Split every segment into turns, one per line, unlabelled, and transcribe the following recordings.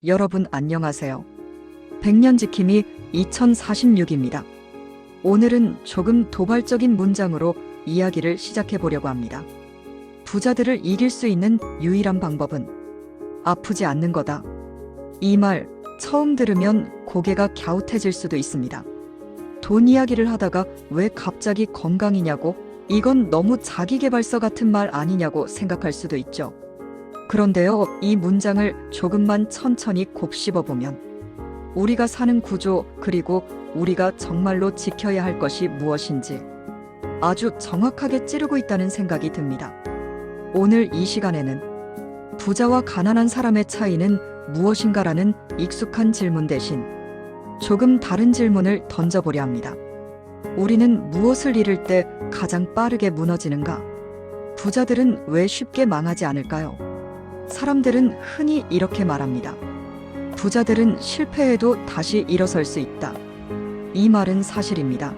여러분 안녕하세요. 100년 지킴이 2046입니다. 오늘은 조금 도발적인 문장으로 이야기를 시작해 보려고 합니다. 부자들을 이길 수 있는 유일한 방법은 아프지 않는 거다. 이 말 처음 들으면 고개가 갸웃해질 수도 있습니다. 돈 이야기를 하다가 왜 갑자기 건강이냐고, 이건 너무 자기계발서 같은 말 아니냐고 생각할 수도 있죠. 그런데요, 이 문장을 조금만 천천히 곱씹어보면 우리가 사는 구조, 그리고 우리가 정말로 지켜야 할 것이 무엇인지 아주 정확하게 찌르고 있다는 생각이 듭니다. 오늘 이 시간에는 부자와 가난한 사람의 차이는 무엇인가라는 익숙한 질문 대신 조금 다른 질문을 던져보려 합니다. 우리는 무엇을 잃을 때 가장 빠르게 무너지는가? 부자들은 왜 쉽게 망하지 않을까요? 사람들은 흔히 이렇게 말합니다. 부자들은 실패해도 다시 일어설 수 있다. 이 말은 사실입니다.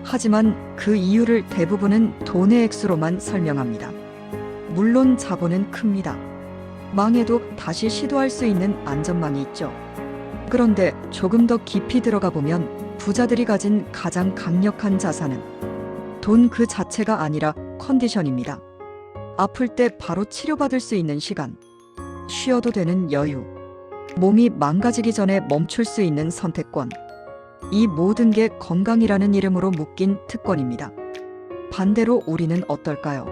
하지만 그 이유를 대부분은 돈의 액수로만 설명합니다. 물론 자본은 큽니다. 망해도 다시 시도할 수 있는 안전망이 있죠. 그런데 조금 더 깊이 들어가 보면 부자들이 가진 가장 강력한 자산은 돈 그 자체가 아니라 컨디션입니다. 아플 때 바로 치료받을 수 있는 시간, 쉬어도 되는 여유, 몸이 망가지기 전에 멈출 수 있는 선택권, 이 모든 게 건강이라는 이름으로 묶인 특권입니다. 반대로 우리는 어떨까요?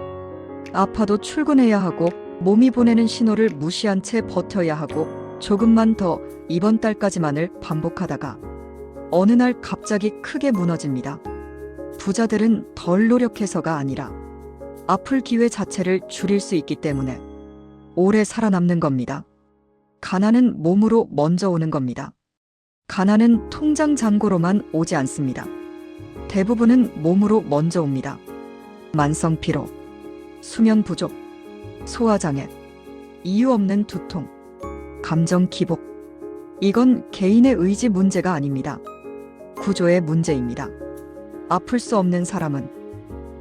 아파도 출근해야 하고 몸이 보내는 신호를 무시한 채 버텨야 하고 조금만 더 이번 달까지만을 반복하다가 어느 날 갑자기 크게 무너집니다. 부자들은 덜 노력해서가 아니라 아플 기회 자체를 줄일 수 있기 때문에 오래 살아남는 겁니다. 가난은 몸으로 먼저 오는 겁니다. 가난은 통장 잔고로만 오지 않습니다. 대부분은 몸으로 먼저 옵니다. 만성 피로, 수면 부족, 소화장애, 이유 없는 두통, 감정 기복. 이건 개인의 의지 문제가 아닙니다. 구조의 문제입니다. 아플 수 없는 사람은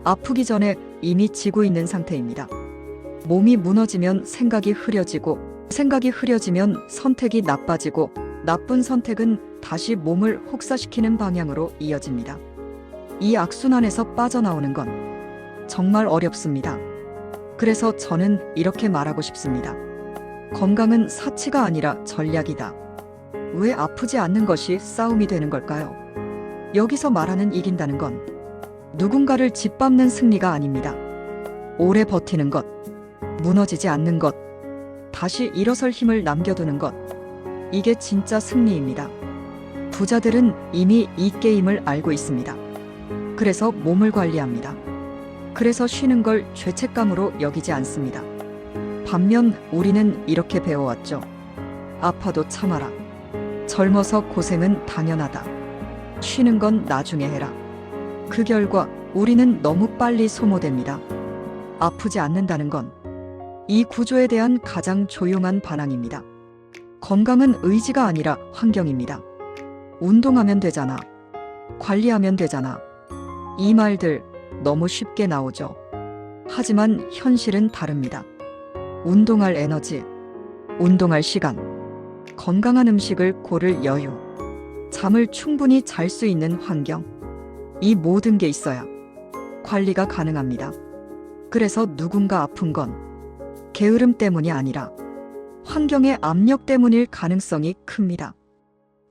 아프기 전에 이미 지고 있는 상태입니다. 몸이 무너지면 생각이 흐려지고, 생각이 흐려지면 선택이 나빠지고, 나쁜 선택은 다시 몸을 혹사시키는 방향으로 이어집니다. 이 악순환에서 빠져나오는 건 정말 어렵습니다. 그래서 저는 이렇게 말하고 싶습니다. 건강은 사치가 아니라 전략이다. 왜 아프지 않는 것이 싸움이 되는 걸까요? 여기서 말하는 이긴다는 건 누군가를 짓밟는 승리가 아닙니다. 오래 버티는 것, 무너지지 않는 것, 다시 일어설 힘을 남겨두는 것, 이게 진짜 승리입니다. 부자들은 이미 이 게임을 알고 있습니다. 그래서 몸을 관리합니다. 그래서 쉬는 걸 죄책감으로 여기지 않습니다. 반면 우리는 이렇게 배워왔죠. 아파도 참아라. 젊어서 고생은 당연하다. 쉬는 건 나중에 해라. 그 결과 우리는 너무 빨리 소모됩니다. 아프지 않는다는 건 이 구조에 대한 가장 조용한 반항입니다. 건강은 의지가 아니라 환경입니다. 운동하면 되잖아. 관리하면 되잖아. 이 말들 너무 쉽게 나오죠. 하지만 현실은 다릅니다. 운동할 에너지, 운동할 시간, 건강한 음식을 고를 여유, 잠을 충분히 잘 수 있는 환경, 이 모든 게 있어야 관리가 가능합니다. 그래서 누군가 아픈 건 게으름 때문이 아니라 환경의 압력 때문일 가능성이 큽니다.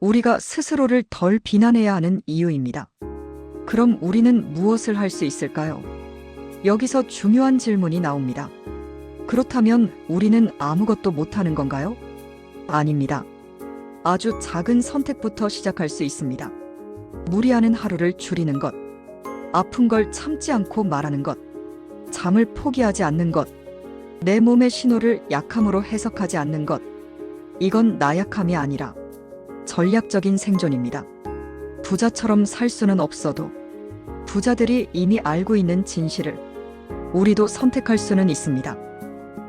우리가 스스로를 덜 비난해야 하는 이유입니다. 그럼 우리는 무엇을 할 수 있을까요? 여기서 중요한 질문이 나옵니다. 그렇다면 우리는 아무것도 못하는 건가요? 아닙니다. 아주 작은 선택부터 시작할 수 있습니다. 무리하는 하루를 줄이는 것, 아픈 걸 참지 않고 말하는 것, 잠을 포기하지 않는 것, 내 몸의 신호를 약함으로 해석하지 않는 것, 이건 나약함이 아니라 전략적인 생존입니다. 부자처럼 살 수는 없어도 부자들이 이미 알고 있는 진실을 우리도 선택할 수는 있습니다.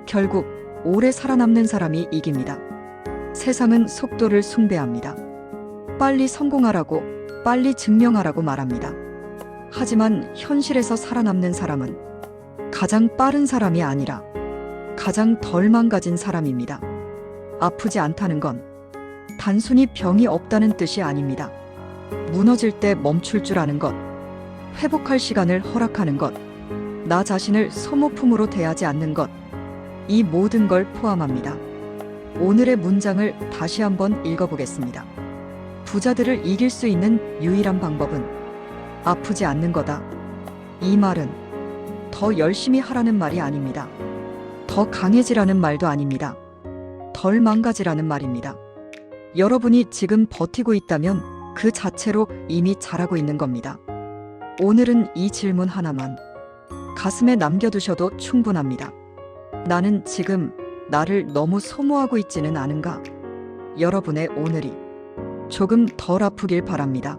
결국 오래 살아남는 사람이 이깁니다. 세상은 속도를 숭배합니다. 빨리 성공하라고, 빨리 증명하라고 말합니다. 하지만 현실에서 살아남는 사람은 가장 빠른 사람이 아니라 가장 덜 망가진 사람입니다. 아프지 않다는 건 단순히 병이 없다는 뜻이 아닙니다. 무너질 때 멈출 줄 아는 것, 회복할 시간을 허락하는 것, 나 자신을 소모품으로 대하지 않는 것, 이 모든 걸 포함합니다. 오늘의 문장을 다시 한번 읽어보겠습니다. 부자들을 이길 수 있는 유일한 방법은 아프지 않는 거다. 이 말은 더 열심히 하라는 말이 아닙니다. 더 강해지라는 말도 아닙니다. 덜 망가지라는 말입니다. 여러분이 지금 버티고 있다면 그 자체로 이미 잘하고 있는 겁니다. 오늘은 이 질문 하나만 가슴에 남겨두셔도 충분합니다. 나는 지금 나를 너무 소모하고 있지는 않은가? 여러분의 오늘이 조금 덜 아프길 바랍니다.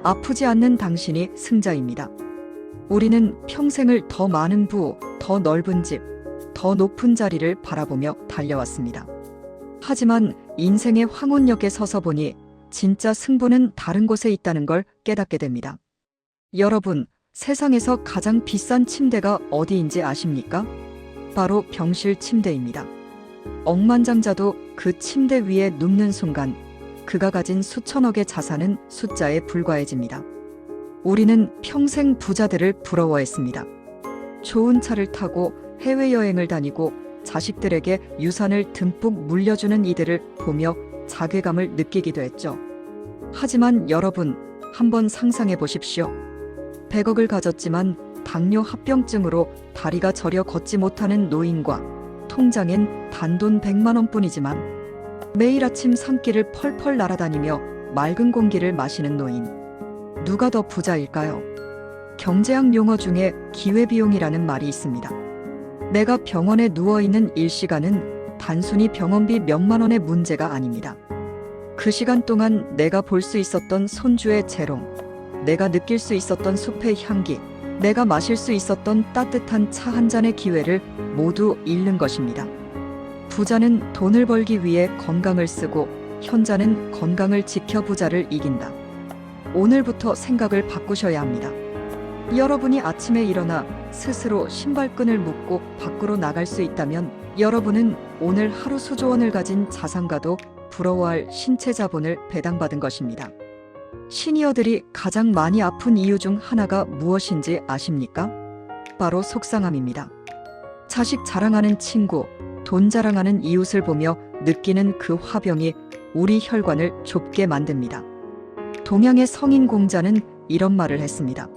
아프지 않는 당신이 승자입니다. 우리는 평생을 더 많은 부호, 더 넓은 집, 더 높은 자리를 바라보며 달려왔습니다. 하지만 인생의 황혼역에 서서 보니 진짜 승부는 다른 곳에 있다는 걸 깨닫게 됩니다. 여러분, 세상에서 가장 비싼 침대가 어디인지 아십니까? 바로 병실 침대입니다. 억만장자도 그 침대 위에 눕는 순간 그가 가진 수천억의 자산은 숫자에 불과해집니다. 우리는 평생 부자들을 부러워했습니다. 좋은 차를 타고 해외여행을 다니고 자식들에게 유산을 듬뿍 물려주는 이들을 보며 자괴감을 느끼기도 했죠. 하지만 여러분, 한번 상상해 보십시오. 100억을 가졌지만 당뇨 합병증으로 다리가 저려 걷지 못하는 노인과 통장엔 단돈 100만 원뿐이지만 매일 아침 산길을 펄펄 날아다니며 맑은 공기를 마시는 노인. 누가 더 부자일까요? 경제학 용어 중에 기회비용이라는 말이 있습니다. 내가 병원에 누워있는 일시간은 단순히 병원비 몇만 원의 문제가 아닙니다. 그 시간 동안 내가 볼 수 있었던 손주의 재롱, 내가 느낄 수 있었던 숲의 향기, 내가 마실 수 있었던 따뜻한 차 한 잔의 기회를 모두 잃는 것입니다. 부자는 돈을 벌기 위해 건강을 쓰고 현자는 건강을 지켜 부자를 이긴다. 오늘부터 생각을 바꾸셔야 합니다. 여러분이 아침에 일어나 스스로 신발끈을 묶고 밖으로 나갈 수 있다면 여러분은 오늘 하루 수조 원을 가진 자산가도 부러워할 신체 자본을 배당받은 것입니다. 시니어들이 가장 많이 아픈 이유 중 하나가 무엇인지 아십니까? 바로 속상함입니다. 자식 자랑하는 친구, 돈 자랑하는 이웃을 보며 느끼는 그 화병이 우리 혈관을 좁게 만듭니다. 동양의 성인 공자는 이런 말을 했습니다.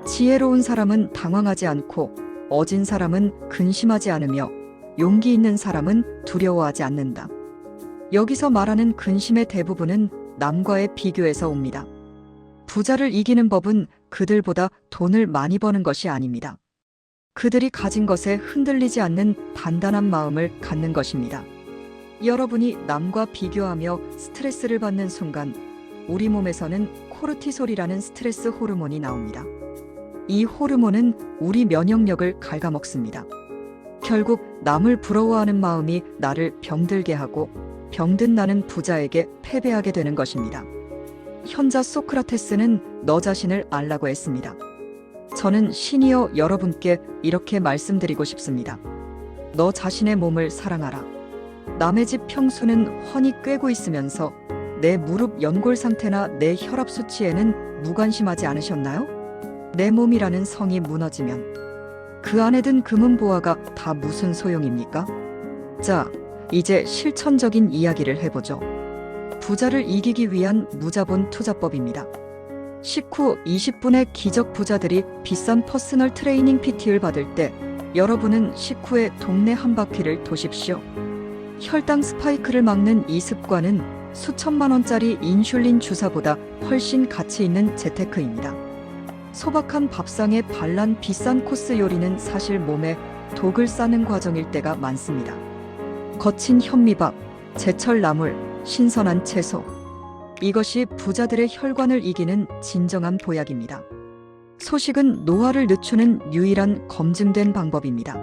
지혜로운 사람은 당황하지 않고 어진 사람은 근심하지 않으며 용기 있는 사람은 두려워하지 않는다. 여기서 말하는 근심의 대부분은 남과의 비교에서 옵니다. 부자를 이기는 법은 그들보다 돈을 많이 버는 것이 아닙니다. 그들이 가진 것에 흔들리지 않는 단단한 마음을 갖는 것입니다. 여러분이 남과 비교하며 스트레스를 받는 순간 우리 몸에서는 코르티솔이라는 스트레스 호르몬이 나옵니다. 이 호르몬은 우리 면역력을 갉아먹습니다. 결국 남을 부러워하는 마음이 나를 병들게 하고 병든 나는 부자에게 패배하게 되는 것입니다. 현자 소크라테스는 너 자신을 알라고 했습니다. 저는 시니어 여러분께 이렇게 말씀드리고 싶습니다. 너 자신의 몸을 사랑하라. 남의 집 평수는 훤히 꿰고 있으면서 내 무릎 연골 상태나 내 혈압 수치에는 무관심하지 않으셨나요? 내 몸이라는 성이 무너지면 그 안에 든 금은보화가 다 무슨 소용입니까? 자, 이제 실천적인 이야기를 해보죠. 부자를 이기기 위한 무자본 투자법입니다. 식후 20분의 기적 부자들이 비싼 퍼스널 트레이닝 PT를 받을 때 여러분은 식후에 동네 한 바퀴를 도십시오. 혈당 스파이크를 막는 이 습관은 수천만 원짜리 인슐린 주사보다 훨씬 가치 있는 재테크입니다. 소박한 밥상에 반란 비싼 코스 요리는 사실 몸에 독을 싸는 과정일 때가 많습니다. 거친 현미밥, 제철 나물, 신선한 채소. 이것이 부자들의 혈관을 이기는 진정한 보약입니다. 소식은 노화를 늦추는 유일한 검증된 방법입니다.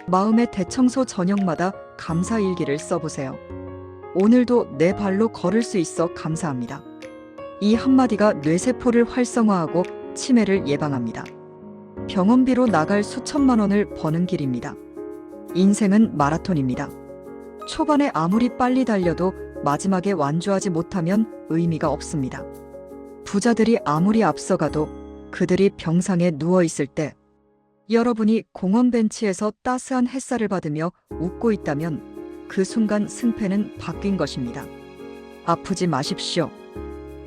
마음의 대청소 저녁마다 감사일기를 써보세요. 오늘도 내 발로 걸을 수 있어 감사합니다. 이 한마디가 뇌세포를 활성화하고 치매를 예방합니다. 병원비로 나갈 수천만 원을 버는 길입니다. 인생은 마라톤입니다. 초반에 아무리 빨리 달려도 마지막에 완주하지 못하면 의미가 없습니다. 부자들이 아무리 앞서가도 그들이 병상에 누워 있을 때 여러분이 공원 벤치에서 따스한 햇살을 받으며 웃고 있다면 그 순간 승패는 바뀐 것입니다. 아프지 마십시오.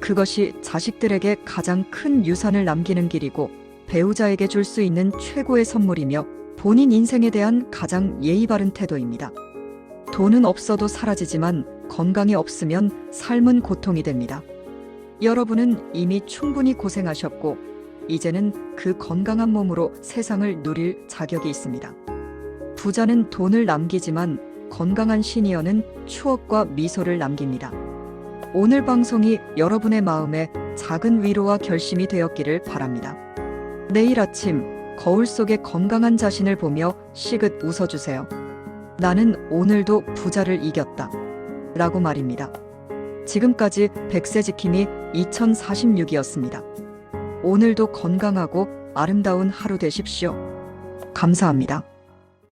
그것이 자식들에게 가장 큰 유산을 남기는 길이고 배우자에게 줄 수 있는 최고의 선물이며 본인 인생에 대한 가장 예의 바른 태도입니다. 돈은 없어도 사라지지만 건강이 없으면 삶은 고통이 됩니다. 여러분은 이미 충분히 고생하셨고 이제는 그 건강한 몸으로 세상을 누릴 자격이 있습니다. 부자는 돈을 남기지만 건강한 시니어는 추억과 미소를 남깁니다. 오늘 방송이 여러분의 마음에 작은 위로와 결심이 되었기를 바랍니다. 내일 아침 거울 속에 건강한 자신을 보며 시긋 웃어주세요. 나는 오늘도 부자를 이겼다. 라고 말입니다. 지금까지 백세지킴이 2046이었습니다. 오늘도 건강하고 아름다운 하루 되십시오. 감사합니다.